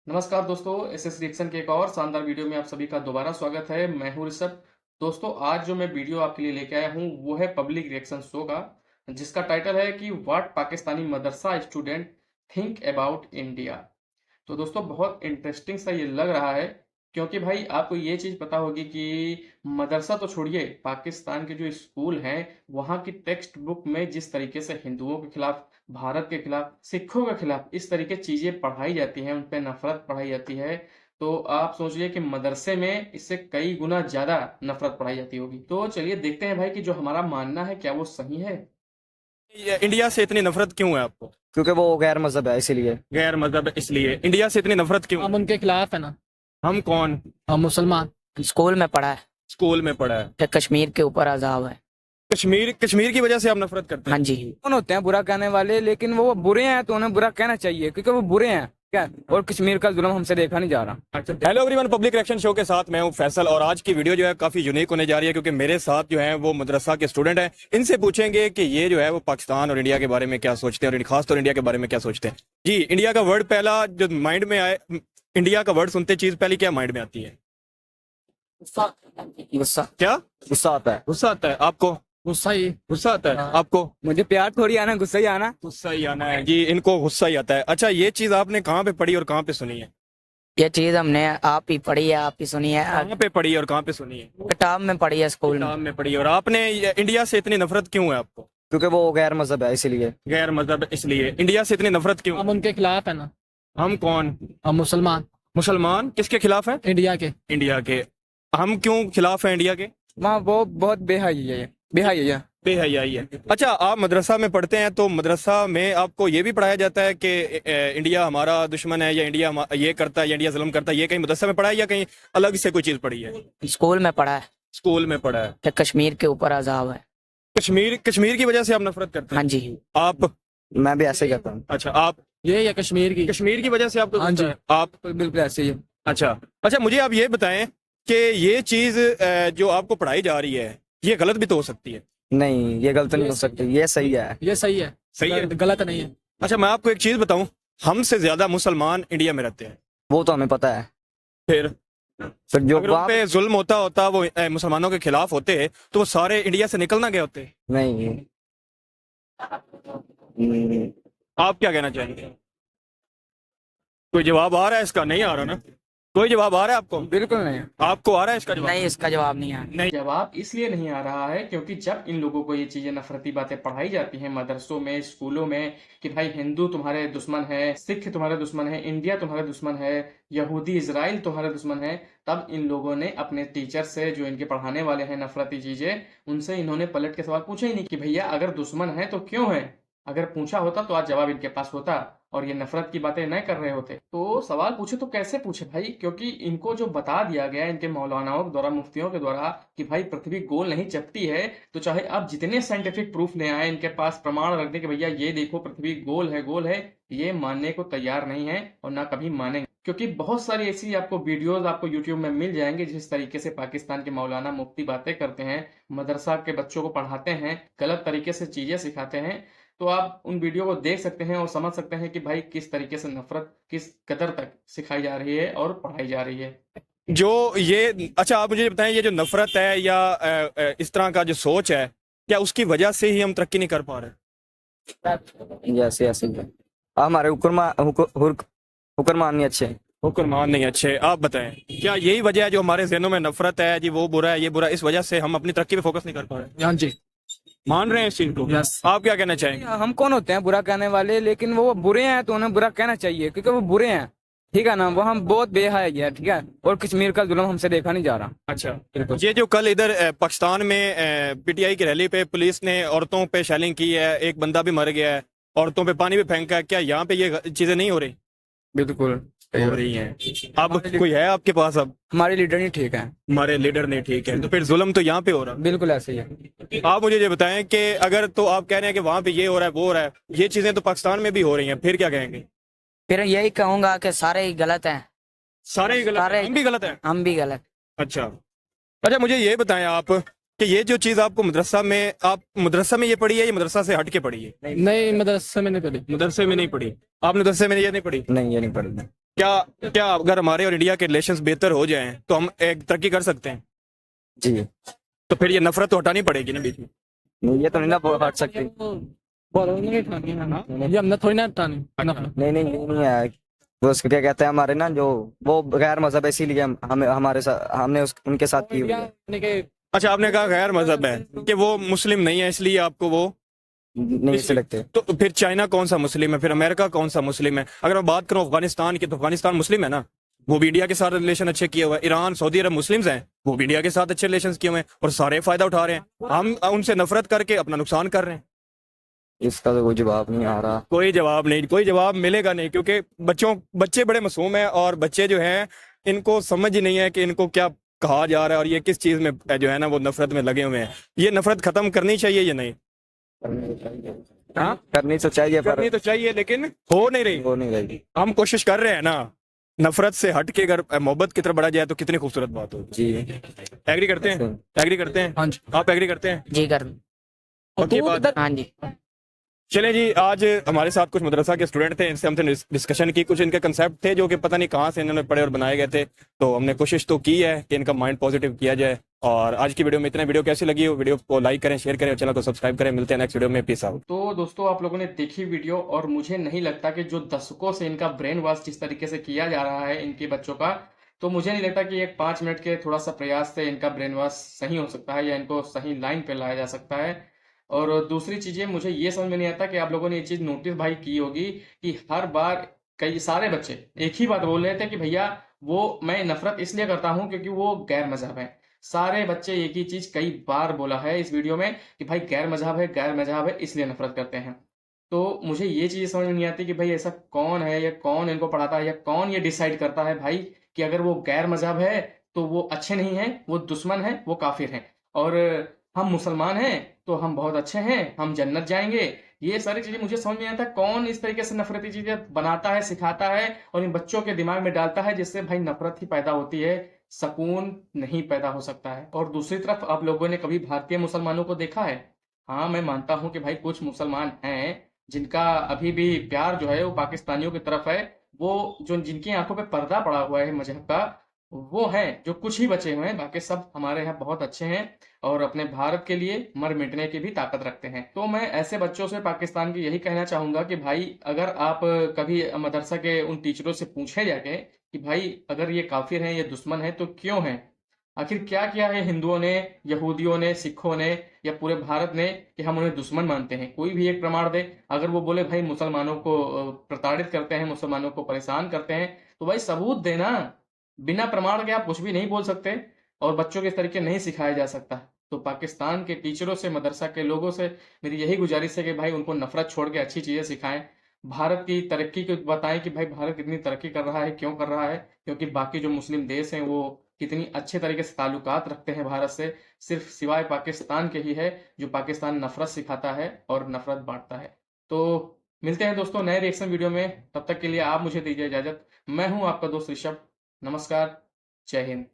नमस्कार दोस्तों, SS reaction के एक और शानदार वीडियो में आप सभी का दोबारा स्वागत है। मैं हूं ऋषभ। दोस्तों, आज जो मैं वीडियो आपके लिए लेके आया हूं वो है पब्लिक रिएक्शन शो का, जिसका टाइटल है कि what Pakistani Madrasa student think about India. तो दोस्तों, बहुत इंटरेस्टिंग सा ये लग रहा है, क्योंकि भाई आपको ये चीज़ पता होगी कि मदरसा तो छोड़िए, पाकिस्तान के जो स्कूल हैं वहाँ की टेक्स्ट बुक में जिस तरीके से हिंदुओं के खिलाफ, भारत के खिलाफ, सिखों के खिलाफ इस तरीके चीज़ें पढ़ाई जाती हैं, उन पे नफरत पढ़ाई जाती है। तो आप सोचिए कि मदरसे में इससे कई गुना ज़्यादा नफरत पढ़ाई जाती होगी। तो चलिए देखते हैं भाई कि जो हमारा मानना है क्या वो सही है। ये इंडिया से इतनी नफरत क्यों है आपको? क्योंकि वो गैर मजहब है इसीलिए। गैर मजहब इसलिए इंडिया से इतनी नफरत क्यों? हम उनके खिलाफ है ना। हम कौन? हम मुसलमान। स्कूल में पढ़ा है। स्कूल में पढ़ा है। फिर कश्मीर के ऊपर अजाब है। कश्मीर की वजह से आप नफरत करते हैं? हाँ जी। कौन होते हैं बुरा कहने वाले, लेकिन वो बुरे हैं तो उन्हें बुरा कहना चाहिए क्योंकि वो बुरे हैं क्या। और कश्मीर का जुल्म हमसे देखा नहीं जा रहा। अच्छा, hello everyone, public reaction show के साथ मैं हूं फैसल और आज की वीडियो जो है काफी यूनिक होने जा रही है क्योंकि मेरे साथ जो है वो मदरसा के स्टूडेंट हैं। इनसे पूछेंगे कि ये जो है वो पाकिस्तान और इंडिया के बारे में क्या सोचते हैं और खासतौर इंडिया के बारे में क्या सोचते हैं। जी, इंडिया का वर्ड पहला जो माइंड में आए, इंडिया का वर्ड सुनते चीज पहली क्या माइंड में आती है? गुस्सा। क्या? गुस्सा आता है। गुस्सा आता है आपको? गुस्सा ही। गुस्सा आता है हाँ। आपको? मुझे प्यार थोड़ी आना, गुस्सा ही आना। गुस्सा ही आना है जी, इनको गुस्सा ही आता है। अच्छा, ये चीज आपने कहाँ पे पढ़ी और कहाँ पे सुनी है? ये चीज हमने आप ही पढ़ी है, आप ही सुनी है। कहाँ पे पढ़ी और कहाँ पे सुनी है? किताब में पढ़ी है, स्कूल में। किताब में पढ़ी। और आपने इंडिया से इतनी नफरत क्यों है आपको? क्योंकि वो गैर मजहब है इसीलिए। गैर मजहब इसलिए इंडिया से इतनी नफरत क्यों? हम उनके खिलाफ है ना। हम कौन? हम मुसलमान। मुसलमान किसके खिलाफ है? इंडिया के। इंडिया के। हम क्यों खिलाफ हैं इंडिया के? वहाँ वो बहुत बेहयाई है, बेहयाई है। बेहयाई है। अच्छा, आप मदरसा में पढ़ते हैं तो मदरसा में आपको ये भी पढ़ाया जाता है कि इंडिया हमारा दुश्मन है या इंडिया ये करता है या इंडिया जुल्म करता है, ये कहीं मदरसा में पढ़ा है या कहीं अलग से कोई चीज पढ़ी है? स्कूल में पढ़ा है। स्कूल में पढ़ा है। फिर कश्मीर के ऊपर अजाब है। कश्मीर की वजह से आप नफरत करते हैं? हाँ जी। आप? मैं भी ऐसे ही कहता हूँ। अच्छा, आप? ये या कश्मीर की वजह से आपको हाँ जी। गुस्सा है? आप? बिल्कुल ऐसे ही है। अच्छा, मुझे आप ये बताएं कि ये चीज जो आपको पढ़ाई जा रही है ये गलत भी तो हो सकती है। नहीं, ये गलत नहीं हो सकती, ये सही है। ये सही है। सही है? गलत नहीं है। अच्छा, मैं आपको एक चीज बताऊं, हमसे ज्यादा मुसलमान इंडिया में रहते हैं। वो तो हमें पता है। फिर जो अगर उन पे जुल्म होता वो मुसलमानों के खिलाफ होते तो वो सारे इंडिया से निकलना गए होते। नहीं। आप क्या कहना चाहेंगे? कोई जवाब आ रहा है इसका? नहीं आ रहा ना? कोई जवाब आ रहा है आपको? बिल्कुल नहीं। आपको आ रहा है इसका जवाब? नहीं, इसका जवाब नहीं है। नहीं। जवाब इसलिए नहीं आ रहा है क्योंकि जब इन लोगों को ये चीजें नफरती बातें पढ़ाई जाती हैं मदरसों में, स्कूलों में, कि भाई हिंदू तुम्हारे दुश्मन है, सिख तुम्हारे दुश्मन है, इंडिया तुम्हारे दुश्मन है, यहूदी इजराइल तुम्हारे दुश्मन है, तब इन लोगों ने अपने टीचर से, जो इनके पढ़ाने वाले हैं नफरती चीजें, उनसे इन्होंने पलट के सवाल पूछे ही नहीं कि भैया अगर दुश्मन है तो क्यों है। अगर पूछा होता तो आज जवाब इनके पास होता और ये नफरत की बातें नहीं कर रहे होते। तो सवाल पूछे तो कैसे पूछे भाई, क्योंकि इनको जो बता दिया गया इनके मौलानाओं के द्वारा, मुफ्तियों के द्वारा, कि भाई पृथ्वी गोल नहीं चपटी है, तो चाहे आप जितने साइंटिफिक प्रूफ ले आए, इनके पास प्रमाण रख दें कि भैया ये देखो पृथ्वी गोल है, ये मानने को तैयार नहीं है और ना कभी मानेंगे। क्योंकि बहुत सारी ऐसी आपको वीडियोस आपको यूट्यूब में मिल जाएंगे जिस तरीके से पाकिस्तान के मौलाना मुफ्ती बातें करते हैं, मदरसा के बच्चों को पढ़ाते हैं, गलत तरीके से चीजें सिखाते हैं। तो आप उन वीडियो को देख सकते हैं और समझ सकते हैं कि भाई किस तरीके से नफरत किस कदर तक सिखाई जा रही है और पढ़ाई जा रही है। जो ये अच्छा, आप मुझे बताएं, ये जो नफरत है या इस तरह का जो सोच है, क्या उसकी वजह से ही हम तरक्की नहीं कर पा रहे? जैसे ऐसे ही है। हमारे हुक्मरान नहीं अच्छे। हुक्मरान नहीं अच्छे। आप बताएं, क्या यही वजह है जो हमारे जहनों में नफरत है जी, वो बुरा है ये बुरा, इस वजह से हम अपनी तरक्की पे फोकस नहीं कर पा रहे? हाँ जी। मान रहे हैं इस चीज को? यस। आप क्या कहना चाहेंगे? हम कौन होते हैं बुरा कहने वाले, लेकिन वो बुरे हैं तो उन्हें बुरा कहना चाहिए क्योंकि वो बुरे हैं। ठीक है ना, वो हम बहुत बेहयाई है। ठीक है, और कश्मीर का जुल्म हमसे देखा नहीं जा रहा। अच्छा, ये जो कल इधर पाकिस्तान में पीटीआई की रैली पे पुलिस ने औरतों पे शेलिंग की है, एक बंदा भी मर गया है, औरतों पे पानी भी फेंका है, क्या यहाँ पे ये चीजें नहीं हो रही? बिल्कुल हो रही हैं। अब कोई है आपके पास? अब हमारे लीडर नहीं ठीक है। हमारे लीडर नहीं ठीक है तो फिर जुल्म तो यहाँ पे हो रहा बिल्कुल ऐसे ही है। है। आप मुझे ये बताएं कि अगर तो आप कह रहे हैं कि वहां पे ये हो रहा है वो हो रहा है, ये चीजें तो पाकिस्तान में भी हो रही हैं, फिर क्या कहेंगे? फिर यही कहूंगा कि सारे ही गलत हैं। सारे ही गलत हैं? सारे- हम भी गलत हैं? हम भी गलत। अच्छा, मुझे ये बताएं आप कि ये जो चीज आपको मदरसा में, आप मदरसा में ये पढ़ी है, ये मदरसा से हट के पढ़ी है? नहीं मदरसे में नहीं पढ़ी। मदरसे में नहीं पढ़ी। आपने मदरसे में ये नहीं पढ़ी? नहीं, ये नहीं पढ़ी। क्या क्या अगर हमारे और इंडिया के रिलेशंस बेहतर हो जाएं तो हम एक तरक्की कर सकते हैं? जी, तो फिर ये नफरत तो हटानी पड़ेगी ना बीच में। नहीं, ये तो नहीं ना हट सकती। नहीं उठानी है ना, ये हमने थोड़ी ना उठानी नफरत। नहीं, नहीं, ये नहीं है। वो उसको क्या कहते हैं, हमारे ना जो वो गैर मजहब है, इसीलिए हमें हमारे साथ हमने उनके साथ की हुई है। यानी कि अच्छा, आपने कहा गैर मजहब है कि वो मुस्लिम नहीं है, इसलिए आपको वो नहीं अच्छे लगते। तो फिर चाइना कौन सा मुस्लिम है, फिर अमेरिका कौन सा मुस्लिम है? अगर मैं बात करूं अफगानिस्तान की, तो अफगानिस्तान मुस्लिम है ना, वो भी इंडिया के साथ रिलेशन अच्छे किए हुए हैं। ईरान, सऊदी अरब मुस्लिम्स हैं, वो भी इंडिया के साथ अच्छे रिलेशन किए हुए हैं और सारे फायदा उठा रहे हैं। हम उनसे नफरत करके अपना नुकसान कर रहे हैं। इसका तो कोई जवाब नहीं आ रहा। कोई जवाब नहीं, कोई जवाब मिलेगा नहीं, क्योंकि बच्चे बड़े मासूम हैं और बच्चे जो हैं इनको समझ ही नहीं है कि इनको क्या कहा जा रहा है और ये किस चीज में जो है ना वो नफरत में लगे हुए हैं। ये नफरत खत्म करनी चाहिए या नहीं? हाँ, करनी तो चाहिए पर करनी तो चाहिए, लेकिन हो नहीं रही। वो नहीं रहेगी। हम कोशिश कर रहे हैं ना, नफरत से हट के अगर मोहब्बत की तरफ बढ़ा जाए तो कितनी खूबसूरत बात होगी। जी, एग्री करते हैं? एग्री करते हैं? हाँ जी। आप एग्री करते हैं? जी कर। और पक्की तू बात? इधर हाँ जी। चलें जी, आज हमारे साथ कुछ मदरसा के स्टूडेंट थे, इनसे हमने डिस्कशन की। कुछ इनके कंसेप्ट थे जो कि पता नहीं कहाँ से इन्होंने पढ़े और बनाए गए थे, तो हमने कोशिश तो की है कि इनका माइंड पॉजिटिव किया जाए। और आज की वीडियो में इतना। वीडियो कैसी लगी हो, वीडियो को लाइक करें, शेयर करें और चैनल को सब्सक्राइब करें। मिलते हैं नेक्स्ट वीडियो में। Peace out. तो दोस्तों, आप लोगों ने देखी वीडियो, और मुझे नहीं लगता कि जो दशकों से इनका ब्रेन वॉश जिस तरीके से किया जा रहा है इनके बच्चों का, तो मुझे नहीं लगता कि एक 5 मिनट के थोड़ा सा प्रयास से इनका ब्रेन वॉश सही हो सकता है या इनको सही लाइन पे लाया जा सकता है। और दूसरी चीजें मुझे ये समझ में नहीं आता कि आप लोगों ने ये चीज नोटिस भाई की होगी कि हर बार कई सारे बच्चे एक ही बात बोल रहे थे कि भैया वो मैं नफरत इसलिए करता हूँ क्योंकि वो गैर मजहब है। सारे बच्चे एक ही चीज कई बार बोला है इस वीडियो में कि भाई गैर मजहब है, गैर मजहब है, इसलिए नफरत करते हैं। तो मुझे ये चीज समझ में नहीं आती कि भाई ऐसा कौन है या कौन इनको पढ़ाता है या कौन ये डिसाइड करता है भाई कि अगर वो गैर मजहब है तो वो अच्छे नहीं है, वो दुश्मन है, वो काफिर है, और हम मुसलमान हैं तो हम बहुत अच्छे हैं, हम जन्नत जाएंगे। ये सारी चीजें मुझे समझ में नहीं आता कौन इस तरीके से नफरती चीजें बनाता है, सिखाता है और इन बच्चों के दिमाग में डालता है, जिससे भाई नफरत ही पैदा होती है, सुकून नहीं पैदा हो सकता है। और दूसरी तरफ आप लोगों ने कभी भारतीय मुसलमानों को देखा है? हाँ, मैं मानता हूं कि भाई कुछ मुसलमान हैं जिनका अभी भी प्यार जो है वो पाकिस्तानियों की तरफ है। वो जो जिनकी आंखों पे पर्दा पड़ा हुआ है मजहब का, वो हैं, जो कुछ ही बचे हुए हैं, बाकी सब हमारे यहाँ बहुत अच्छे हैं और अपने भारत के लिए मर मिटने की भी ताकत रखते हैं। तो मैं ऐसे बच्चों से पाकिस्तान की यही कहना चाहूंगा कि भाई अगर आप कभी मदरसा के उन टीचरों से पूछे जाके कि भाई अगर ये काफिर हैं, ये दुश्मन हैं, तो क्यों हैं? आखिर क्या किया है हिंदुओं ने, यहूदियों ने, सिखों ने या पूरे भारत ने कि हम उन्हें दुश्मन मानते हैं? कोई भी एक प्रमाण दे। अगर वो बोले भाई मुसलमानों को प्रताड़ित करते हैं, मुसलमानों को परेशान करते हैं, तो भाई सबूत देना। बिना प्रमाण के आप कुछ भी नहीं बोल सकते और बच्चों के इस तरीके नहीं सिखाया जा सकता। तो पाकिस्तान के टीचरों से, मदरसा के लोगों से मेरी यही गुजारिश है कि भाई उनको नफरत छोड़ के अच्छी चीजें सिखाएं। भारत की तरक्की को बताएं कि भाई भारत कितनी तरक्की कर रहा है, क्यों कर रहा है, क्योंकि बाकी जो मुस्लिम देश हैं वो कितनी अच्छे तरीके से ताल्लुकात रखते हैं भारत से। सिर्फ सिवाय पाकिस्तान के ही है जो पाकिस्तान नफरत सिखाता है और नफरत बांटता है। तो मिलते हैं दोस्तों नए रिएक्शन वीडियो में, तब तक के लिए आप मुझे दीजिए इजाजत। मैं हूं आपका दोस्त ऋषभ। नमस्कार, जय हिंद।